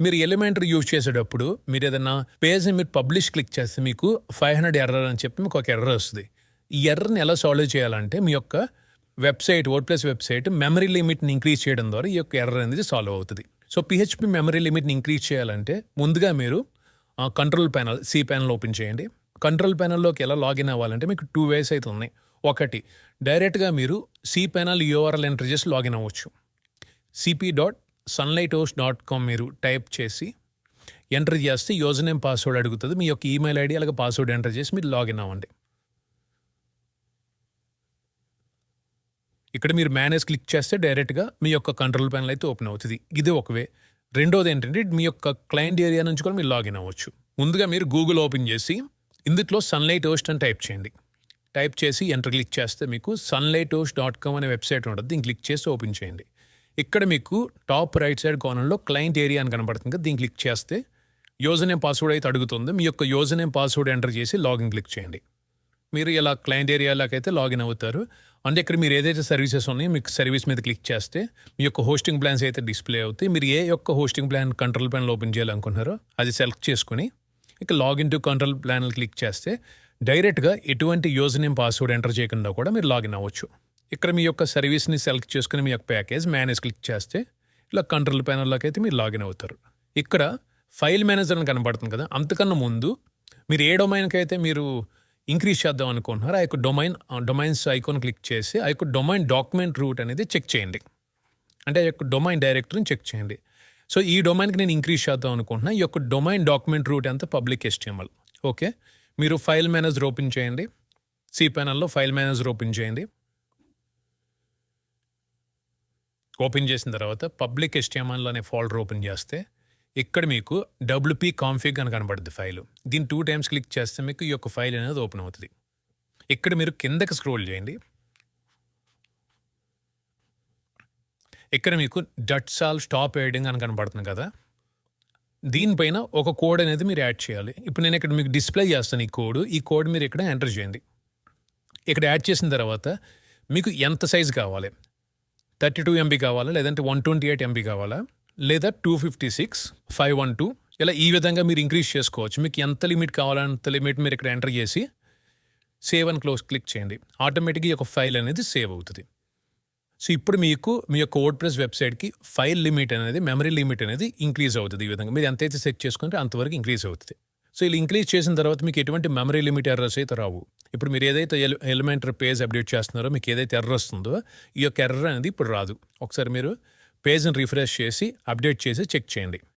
మీరు elementary use చేసేటప్పుడు మీరు ఏదైనా పేజ్ని మీరు పబ్లిష్ క్లిక్ చేస్తే మీకు 500 ఎర్రర్ అని చెప్పి మీకు ఒక ఎర్రర్ వస్తుంది. ఈ ఎర్రర్ని ఎలా సాల్వ్ చేయాలంటే మీ యొక్క వెబ్సైట్ వర్డ్ప్రెస్ వెబ్సైట్ మెమరీ లిమిట్ని ఇంక్రీజ్ చేయడం ద్వారా ఈ యొక్క ఎర్రర్ అనేది సాల్వ్ అవుతుంది. సో పిహెచ్పి మెమరీ లిమిట్ని ఇంక్రీజ్ చేయాలంటే ముందుగా మీరు కంట్రోల్ ప్యానల్ ప్యానల్ ఓపెన్ చేయండి. కంట్రోల్ ప్యానల్లోకి ఎలా లాగిన్ అవ్వాలంటే మీకు 2 ways అయితే ఉన్నాయి. ఒకటి, డైరెక్ట్గా మీరు ప్యానల్ URL ఎంటర్ చేసి లాగిన్ అవ్వచ్చు. cp.sunlighthost.com మీరు టైప్ చేసి ఎంటర్ చేస్తే యూజర్ నేమ్ పాస్వర్డ్ అడుగుతుంది. మీ యొక్క ఈమెయిల్ ఐడి అలాగే పాస్వర్డ్ ఎంటర్ చేసి మీరు లాగిన్ అవ్వండి. ఇక్కడ మీరు మేనేజ్ క్లిక్ చేస్తే డైరెక్ట్గా మీ యొక్క కంట్రోల్ ప్యానల్ అయితే ఓపెన్ అవుతుంది. ఇది ఒక వే. రెండోది ఏంటంటే మీ యొక్క క్లయింట్ ఏరియా నుంచి కూడా మీరు లాగిన్ అవ్వచ్చు. ముందుగా మీరు గూగుల్ ఓపెన్ చేసి ఇందులో సన్లైట్ హోస్ట్ అని టైప్ చేయండి. టైప్ చేసి ఎంటర్ క్లిక్ చేస్తే మీకు sunlighthost.com అనే వెబ్సైట్ ఉంటుంది. దీన్ని క్లిక్ చేసి ఓపెన్ చేయండి. ఇక్కడ మీకు టాప్ రైట్ సైడ్ కార్నర్లో క్లయింట్ ఏరియా అని కనబడుతుంది. దీన్ని క్లిక్ చేస్తే యూజర్ నేమ్ పాస్వర్డ్ అయితే అడుగుతుంది. మీ యొక్క యూజర్ నేమ్ పాస్వర్డ్ ఎంటర్ చేసి లాగిన్ క్లిక్ చేయండి. మీరు ఇలా క్లయింట్ ఏరియాలోకి అయితే లాగిన్ అవుతారు. అంటే ఇక్కడ మీరు ఏదైతే సర్వీసెస్ ఉన్నాయో మీకు సర్వీస్ మీద క్లిక్ చేస్తే మీ యొక్క హోస్టింగ్ ప్లాన్స్ అయితే డిస్ప్లే అవుతాయి. మీరు ఏ యొక్క hosting plan control panel open చేయాలనుకుంటున్నారో అది సెలెక్ట్ చేసుకుని ఇక login to control panel click చేస్తే డైరెక్ట్గా ఎటువంటి యూజర్ నేమ్ పాస్వర్డ్ ఎంటర్ చేయకుండా కూడా మీరు లాగిన్ అవ్వచ్చు. ఇక్కడ మీ యొక్క సర్వీస్ని సెలెక్ట్ చేసుకుని మీ యొక్క ప్యాకేజ్ మేనేజ్ క్లిక్ చేస్తే ఇలా కంట్రోల్ ప్యానల్లోకి అయితే మీరు లాగిన్ అవుతారు. ఇక్కడ ఫైల్ మేనేజర్ అని కనబడుతుంది కదా, అంతకన్నా ముందు మీరు ఏ డొమైన్కి అయితే మీరు ఇంక్రీజ్ చేద్దాం అనుకుంటున్నారు ఆ యొక్క డొమైన్స్ ఐకాన్ క్లిక్ చేసి ఆ యొక్క డొమైన్ డాక్యుమెంట్ రూట్ అనేది చెక్ చేయండి. అంటే ఆ యొక్క డొమైన్ డైరెక్టరీని చెక్ చేయండి. సో ఈ డొమైన్కి నేను ఇంక్రీజ్ చేద్దాం అనుకుంటున్నా. ఈ యొక్క డొమైన్ డాక్యుమెంట్ రూట్ అంతా పబ్లిక్ HTML. ఓకే, మీరు ఫైల్ మేనేజర్ ఓపెన్ చేయండి. ప్యానల్లో ఫైల్ మేనేజర్ ఓపెన్ చేయండి. ఓపెన్ చేసిన తర్వాత పబ్లిక్ HTML అనే ఫోల్డర్ ఓపెన్ చేస్తే ఇక్కడ మీకు WP config అని కనబడుతుంది ఫైలు. దీన్ని 2 times క్లిక్ చేస్తే మీకు ఈ యొక్క ఫైల్ అనేది ఓపెన్ అవుతుంది. ఇక్కడ మీరు కిందకి స్క్రోల్ చేయండి. ఇక్కడ మీకు డట్సాల్ స్టాప్ ఎడిటింగ్ అని కనబడుతుంది కదా, దీనిపైన ఒక కోడ్ అనేది మీరు యాడ్ చేయాలి. ఇప్పుడు నేను ఇక్కడ మీకు డిస్ప్లే చేస్తాను ఈ కోడ్ మీరు ఇక్కడ ఎంటర్ చేయండి. ఇక్కడ యాడ్ చేసిన తర్వాత మీకు ఎంత సైజు కావాలి, 32 MB కావాలా, లేదంటే 128 MB కావాలా, లేదా 256, 512 ఇలా ఈ విధంగా మీరు ఇంక్రీజ్ చేసుకోవచ్చు. మీకు ఎంత లిమిట్ కావాలంత లిమిట్ మీరు ఇక్కడ ఎంటర్ చేసి సేవ్ అండ్ క్లోజ్ క్లిక్ చేయండి. ఆటోమేటిక్గా ఈ యొక్క ఫైల్ అనేది సేవ్ అవుతుంది. సో ఇప్పుడు మీకు మీ యొక్క వర్డ్ప్రెస్ వెబ్సైట్కి ఫైల్ లిమిట్ అనేది మెమరీ లిమిట్ అనేది ఇంక్రీజ్ అవుతుంది. ఈ విధంగా మీరు ఎంతైతే సెట్ చేసుకుంటే అంతవరకు ఇంక్రీజ్ అవుతుంది. సో ఇలా ఇంక్రీజ్ చేసిన తర్వాత మీకు ఎటువంటి మెమరీ లిమిట్ ఎర్రర్స్ అయితే రావు. ఇప్పుడు మీరు ఏదైతే ఎలిమెంటరీ పేజ్ అప్డేట్ చేస్తున్నారో మీకు ఏదైతే ఎర్రర్ వస్తుందో ఈ యొక్క ఎర్రర్ అనేది ఇప్పుడు రాదు. ఒకసారి మీరు పేజ్ని రిఫ్రెష్ చేసి అప్డేట్ చేసి చెక్ చేయండి.